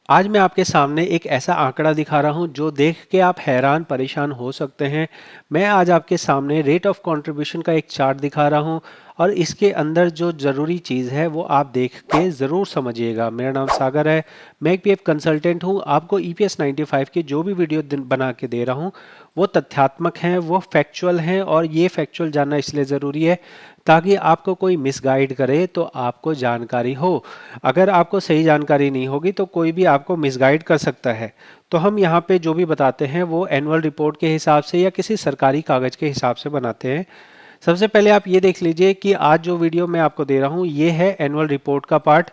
आज मैं आपके सामने एक ऐसा आंकड़ा दिखा रहा हूं जो देख के आप हैरान परेशान हो सकते हैं। मैं आज आपके सामने रेट ऑफ कंट्रीब्यूशन का एक चार्ट दिखा रहा हूं और इसके अंदर जो ज़रूरी चीज़ है वो आप देख के ज़रूर समझिएगा। मेरा नाम सागर है, मैं एक पीएफ कंसल्टेंट हूं। आपको ईपीएस 95 की जो भी वीडियो बना के दे रहा हूं वो तथ्यात्मक हैं, वो फैक्चुअल हैं और ये फैक्चुअल जानना इसलिए ज़रूरी है ताकि आपको कोई मिसगाइड करे तो आपको जानकारी हो। अगर आपको सही जानकारी नहीं होगी तो कोई भी आपको मिसगाइड कर सकता है। तो हम यहाँ पे जो भी बताते हैं वो एनुअल रिपोर्ट के हिसाब से या किसी सरकारी कागज के हिसाब से बनाते हैं। सबसे पहले आप ये देख लीजिए कि आज जो वीडियो मैं आपको दे रहा हूँ ये है एनुअल रिपोर्ट का पार्ट।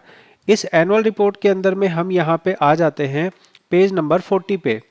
इस एनुअल रिपोर्ट के अंदर में हम यहाँ पे आ जाते हैं पेज नंबर 40 पे।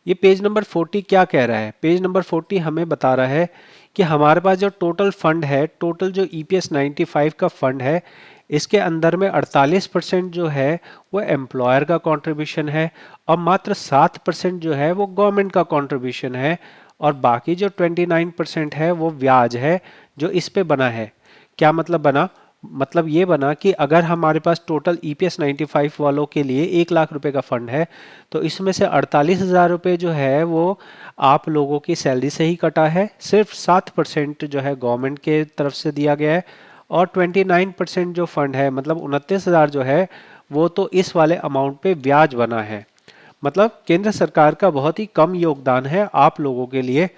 ये पेज नंबर 40 क्या कह रहा है? पेज नंबर 40 हमें बता रहा है कि हमारे पास जो टोटल फंड है, टोटल जो ईपीएस 95 का फंड है, इसके अंदर में 48% जो है वो एम्प्लॉयर का कंट्रीब्यूशन है और मात्र 7% जो है वो गवर्नमेंट का कंट्रीब्यूशन है और बाकी जो 29% है वो ब्याज है जो इस पे बना है। क्या मतलब बना? मतलब ये बना कि अगर हमारे पास टोटल ईपीएस 95 वालों के लिए 1 लाख रुपए का फंड है तो इसमें से 48,000 रुपये जो है वो आप लोगों की सैलरी से ही कटा है। सिर्फ 7% जो है गवर्नमेंट के तरफ से दिया गया है और 29% जो फंड है मतलब 29,000 जो है वो तो इस वाले अमाउंट पे ब्याज बना है। मतलब केंद्र सरकार का बहुत ही कम योगदान है आप लोगों के लिए।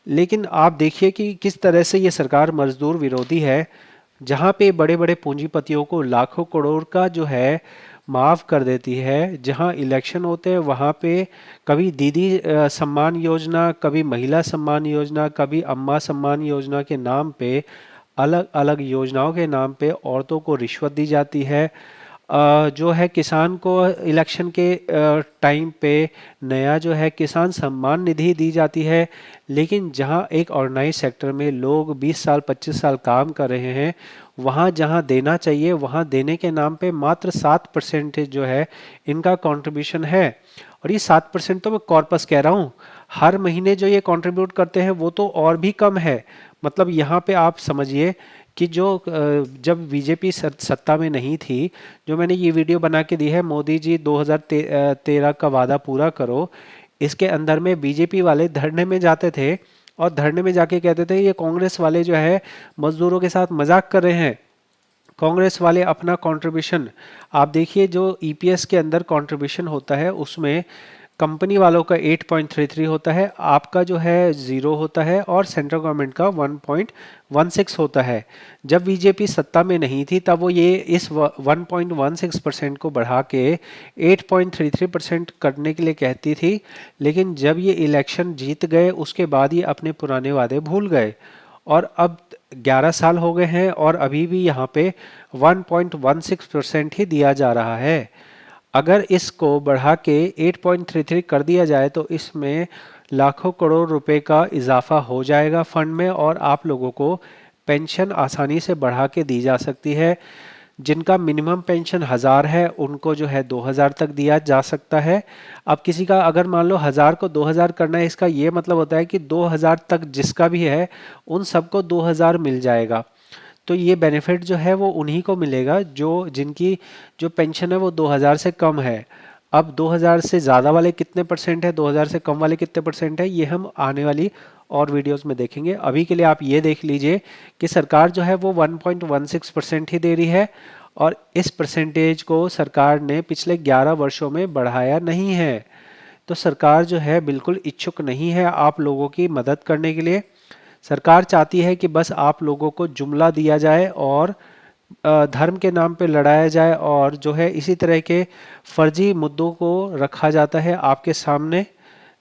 लेकिन आप देखिए कि किस तरह से ये सरकार मजदूर विरोधी है, जहाँ पे बड़े बड़े पूंजीपतियों को लाखों करोड़ का जो है माफ कर देती है। जहाँ इलेक्शन होते हैं वहाँ पे कभी दीदी सम्मान योजना, कभी महिला सम्मान योजना, कभी अम्मा सम्मान योजना के नाम पे, अलग अलग योजनाओं के नाम पे औरतों को रिश्वत दी जाती है। जो है किसान को इलेक्शन के टाइम पे नया जो है किसान सम्मान निधि दी जाती है। लेकिन जहां एक ऑर्गेनाइज सेक्टर में लोग 20 साल 25 साल काम कर रहे हैं, वहां जहां देना चाहिए वहां देने के नाम पे मात्र 7% जो है इनका कंट्रीब्यूशन है। और ये 7% तो मैं कॉर्पस कह रहा हूँ, हर महीने जो ये कंट्रीब्यूट करते हैं वो तो और भी कम है। मतलब यहाँ पे आप समझिए कि जो जब बीजेपी सत्ता में नहीं थी, जो मैंने ये वीडियो बना के दी है मोदी जी 2013 का वादा पूरा करो, इसके अंदर में बीजेपी वाले धरने में जाते थे और धरने में जाके कहते थे ये कांग्रेस वाले जो है मजदूरों के साथ मजाक कर रहे हैं। कांग्रेस वाले अपना कंट्रीब्यूशन आप देखिए, जो ईपीएस के अंदर कंट्रीब्यूशन होता है उसमें कंपनी वालों का 8.33 होता है, आपका जो है 0 होता है और सेंट्रल गवर्नमेंट का 1.16 होता है। जब बीजेपी सत्ता में नहीं थी तब वो ये इस 1.16% को बढ़ा के 8.33% करने के लिए कहती थी। लेकिन जब ये इलेक्शन जीत गए उसके बाद ये अपने पुराने वादे भूल गए और अब 11 साल हो गए हैं और अभी भी यहाँ पे 1.16% ही दिया जा रहा है। अगर इसको बढ़ा के 8.33 कर दिया जाए तो इसमें लाखों करोड़ रुपए का इजाफा हो जाएगा फंड में और आप लोगों को पेंशन आसानी से बढ़ा के दी जा सकती है। जिनका मिनिमम पेंशन 1000 है उनको जो है 2000 तक दिया जा सकता है। अब किसी का अगर मान लो 1000 को 2000 करना है, इसका ये मतलब होता है कि 2000 तक जिसका भी है उन सबको 2000 मिल जाएगा। तो ये बेनिफिट जो है वो उन्हीं को मिलेगा जो जिनकी जो पेंशन है वो 2000 से कम है। अब 2000 से ज़्यादा वाले कितने परसेंट है, 2000 से कम वाले कितने परसेंट है, ये हम आने वाली और वीडियोस में देखेंगे। अभी के लिए आप ये देख लीजिए कि सरकार जो है वो 1.16% ही दे रही है और इस परसेंटेज को सरकार ने पिछले 11 वर्षों में बढ़ाया नहीं है। तो सरकार जो है बिल्कुल इच्छुक नहीं है आप लोगों की मदद करने के लिए। सरकार चाहती है कि बस आप लोगों को जुमला दिया जाए और धर्म के नाम पे लड़ाया जाए और जो है इसी तरह के फर्जी मुद्दों को रखा जाता है आपके सामने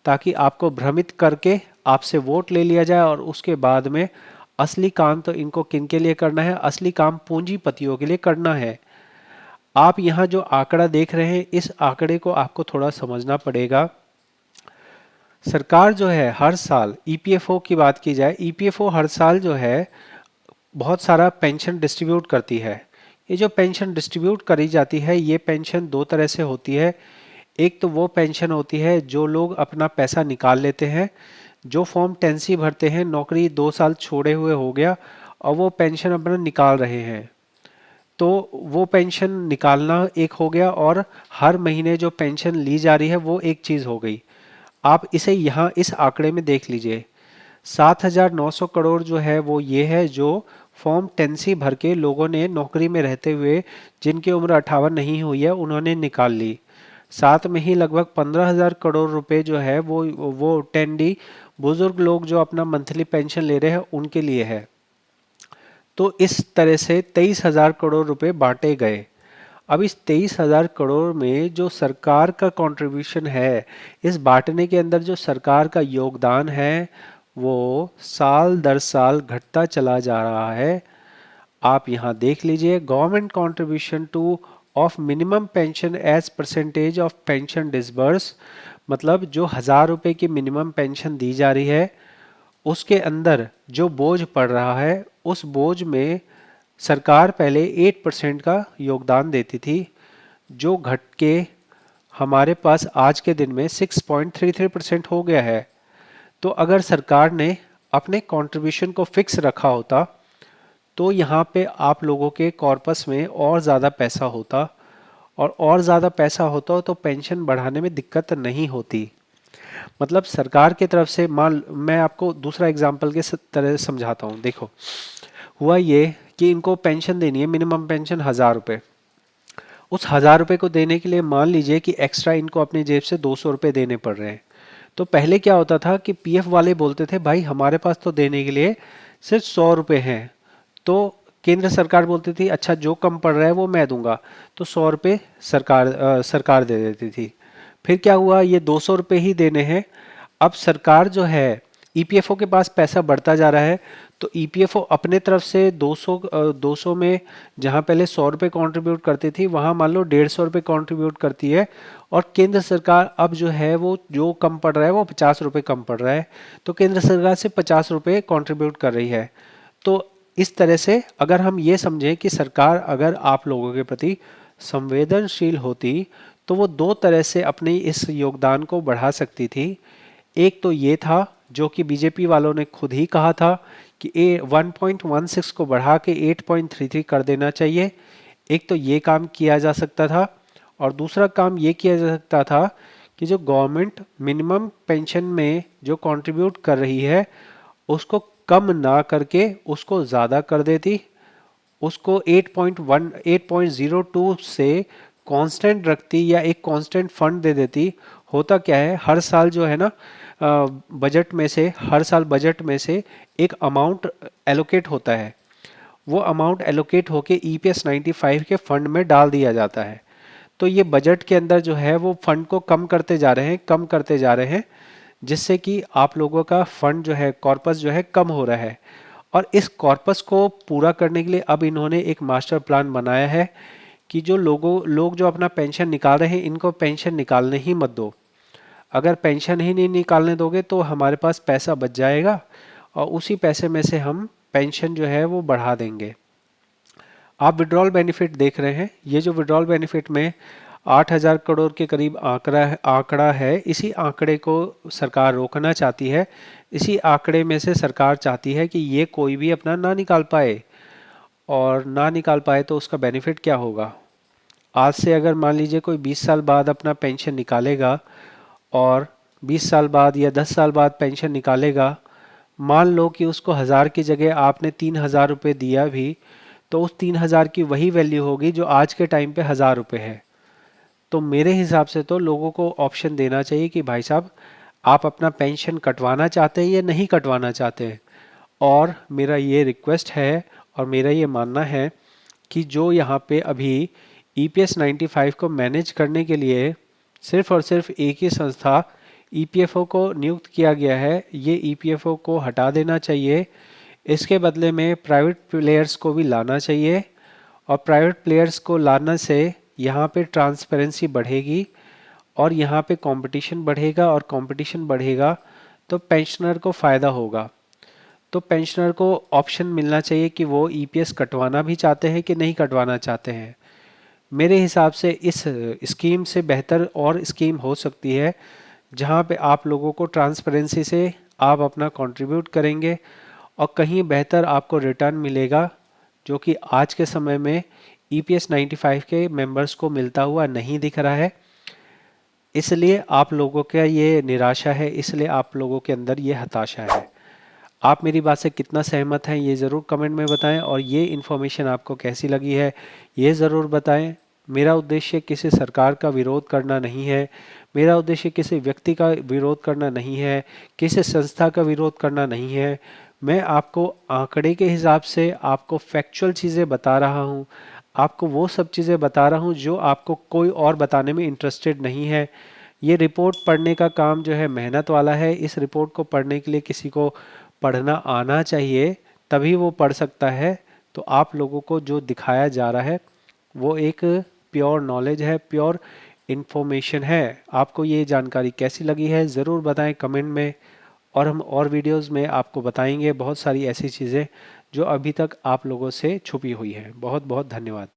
ताकि आपको भ्रमित करके आपसे वोट ले लिया जाए और उसके बाद में असली काम तो इनको किन के लिए करना है, असली काम पूंजीपतियों के लिए करना है। आप यहाँ जो आंकड़ा देख रहे हैं इस आंकड़े को आपको थोड़ा समझना पड़ेगा। सरकार जो है हर साल ईपीएफओ की बात की जाए, ईपीएफओ हर साल जो है बहुत सारा पेंशन डिस्ट्रीब्यूट करती है। ये जो पेंशन डिस्ट्रीब्यूट करी जाती है ये पेंशन दो तरह से होती है। एक तो वो पेंशन होती है जो लोग अपना पैसा निकाल लेते हैं, जो फॉर्म 10C भरते हैं, नौकरी 2 साल छोड़े हुए हो गया और वो पेंशन अपना निकाल रहे हैं। तो वो पेंशन निकालना एक हो गया, और हर महीने जो पेंशन ली जा रही है वो एक चीज़ हो गई। आप इसे यहाँ इस आंकड़े में देख लीजिए, 7,900 करोड़ जो है वो ये है जो फॉर्म 10C भर के लोगों ने नौकरी में रहते हुए, जिनकी उम्र 58 नहीं हुई है, उन्होंने निकाल ली। साथ में ही लगभग 15,000 करोड़ रुपए जो है वो 10D बुजुर्ग लोग जो अपना मंथली पेंशन ले रहे हैं उनके लिए है। तो इस तरह से 23,000 करोड़ रुपए बांटे गए। अब इस 23,000 करोड़ में जो सरकार का कंट्रीब्यूशन है, इस बांटने के अंदर जो सरकार का योगदान है वो साल दर साल घटता चला जा रहा है। आप यहाँ देख लीजिए, government contribution to of minimum pension as percentage of pension disburse, मतलब जो 1,000 रुपए की मिनिमम पेंशन दी जा रही है उसके अंदर जो बोझ पड़ रहा है, उस बोझ में सरकार पहले 8% का योगदान देती थी, जो घट के हमारे पास आज के दिन में 6.33% हो गया है। तो अगर सरकार ने अपने कंट्रीब्यूशन को फिक्स रखा होता तो यहाँ पे आप लोगों के कॉर्पस में और ज़्यादा पैसा होता, और ज़्यादा पैसा होता तो पेंशन बढ़ाने में दिक्कत नहीं होती। मतलब सरकार की तरफ से, मान मैं आपको दूसरा एग्जांपल के तरह समझाता हूँ। देखो, हुआ ये कि इनको पेंशन देनी है, मिनिमम पेंशन 1,000 रुपये। उस 1,000 रुपये को देने के लिए मान लीजिए कि एक्स्ट्रा इनको अपनी जेब से 200 रुपये देने पड़ रहे हैं। तो पहले क्या होता था कि पीएफ वाले बोलते थे भाई हमारे पास तो देने के लिए सिर्फ 100 रुपये हैं। तो केंद्र सरकार बोलती थी अच्छा जो कम पड़ रहा है वो मैं दूंगा, तो 100 रुपये सरकार दे देती थी। फिर क्या हुआ, ये 200 रुपये ही देने हैं। अब सरकार जो है, ईपीएफओ के पास पैसा बढ़ता जा रहा है, तो ईपीएफओ अपने तरफ से 200 में जहां पहले 100 रुपये कंट्रीब्यूट करती थी वहां मान लो 150 रुपये कंट्रीब्यूट करती है, और केंद्र सरकार अब जो है वो जो कम पड़ रहा है वो 50 रुपये कम पड़ रहा है, तो केंद्र सरकार से 50 रुपये कंट्रीब्यूट कर रही है। तो इस तरह से अगर हम ये समझें कि सरकार अगर आप लोगों के प्रति संवेदनशील होती तो वो दो तरह से अपने इस योगदान को बढ़ा सकती थी। एक तो ये था जो कि बीजेपी वालों ने खुद ही कहा था कि 1.16 को बढ़ा के 8.33 कर देना चाहिए। एक तो ये काम किया जा सकता था, और दूसरा काम ये किया जा सकता था कि जो गवर्नमेंट मिनिमम पेंशन में जो कंट्रीब्यूट कर रही है उसको कम ना करके उसको ज़्यादा कर देती, उसको 8.02 से कांस्टेंट रखती या एक कांस्टेंट फंड दे देती। होता क्या है, हर साल जो है ना बजट में से, हर साल बजट में से एक अमाउंट एलोकेट होता है, वो अमाउंट एलोकेट होके ईपीएस 95 के फंड में डाल दिया जाता है। तो ये बजट के अंदर जो है वो फंड को कम करते जा रहे हैं, कम करते जा रहे हैं, जिससे कि आप लोगों का फंड जो है, कॉर्पस जो है, कम हो रहा है। और इस कॉर्पस को पूरा करने के लिए अब इन्होंने एक मास्टर प्लान बनाया है कि जो लोग जो अपना पेंशन निकाल रहे हैं इनको पेंशन निकालने ही मत दो। अगर पेंशन ही नहीं निकालने दोगे तो हमारे पास पैसा बच जाएगा, और उसी पैसे में से हम पेंशन जो है वो बढ़ा देंगे। आप विड्रॉल बेनिफिट देख रहे हैं, ये जो विड्रॉल बेनिफिट में 8,000 करोड़ के करीब आंकड़ा है, इसी आंकड़े को सरकार रोकना चाहती है। इसी आंकड़े में से सरकार चाहती है कि ये कोई भी अपना ना निकाल पाए, और ना निकाल पाए तो उसका बेनिफिट क्या होगा। आज से अगर मान लीजिए कोई 20 साल बाद अपना पेंशन निकालेगा, और 20 साल बाद या 10 साल बाद पेंशन निकालेगा, मान लो कि उसको 1,000 की जगह आपने 3,000 रुपये दिया भी, तो उस 3,000 की वही वैल्यू होगी जो आज के टाइम पे 1,000 रुपये है। तो मेरे हिसाब से तो लोगों को ऑप्शन देना चाहिए कि भाई साहब आप अपना पेंशन कटवाना चाहते हैं या नहीं कटवाना चाहते हैं। और मेरा ये रिक्वेस्ट है और मेरा ये मानना है कि जो यहाँ पे अभी ईपीएस 95 को मैनेज करने के लिए सिर्फ और सिर्फ एक ही संस्था ईपीएफओ को नियुक्त किया गया है, ये ईपीएफओ को हटा देना चाहिए। इसके बदले में प्राइवेट प्लेयर्स को भी लाना चाहिए, और प्राइवेट प्लेयर्स को लाने से यहाँ पे ट्रांसपेरेंसी बढ़ेगी, और यहाँ पे कंपटीशन बढ़ेगा, और कंपटीशन बढ़ेगा तो पेंशनर को फ़ायदा होगा। तो पेंशनर को ऑप्शन मिलना चाहिए कि वो ईपीएस कटवाना भी चाहते हैं कि नहीं कटवाना चाहते हैं। मेरे हिसाब से इस स्कीम से बेहतर और स्कीम हो सकती है जहाँ पे आप लोगों को ट्रांसपेरेंसी से आप अपना कंट्रीब्यूट करेंगे और कहीं बेहतर आपको रिटर्न मिलेगा, जो कि आज के समय में EPS 95 के मेंबर्स को मिलता हुआ नहीं दिख रहा है। इसलिए आप लोगों का ये निराशा है, इसलिए आप लोगों के अंदर ये हताशा है। आप मेरी बात से कितना सहमत हैं ये ज़रूर कमेंट में बताएं, और ये इन्फॉर्मेशन आपको कैसी लगी है ये ज़रूर बताएं। मेरा उद्देश्य किसी सरकार का विरोध करना नहीं है, मेरा उद्देश्य किसी व्यक्ति का विरोध करना नहीं है, किसी संस्था का विरोध करना नहीं है। मैं आपको आंकड़े के हिसाब से आपको फैक्चुअल चीज़ें बता रहा हूँ, आपको वो सब चीज़ें बता रहा हूँ जो आपको कोई और बताने में इंटरेस्टेड नहीं है। ये रिपोर्ट पढ़ने का काम जो है मेहनत वाला है। इस रिपोर्ट को पढ़ने के लिए किसी को पढ़ना आना चाहिए, तभी वो पढ़ सकता है। तो आप लोगों को जो दिखाया जा रहा है वो एक प्योर नॉलेज है, प्योर इन्फॉर्मेशन है। आपको ये जानकारी कैसी लगी है ज़रूर बताएं कमेंट में, और हम और वीडियोस में आपको बताएंगे बहुत सारी ऐसी चीज़ें जो अभी तक आप लोगों से छुपी हुई हैं। बहुत बहुत धन्यवाद।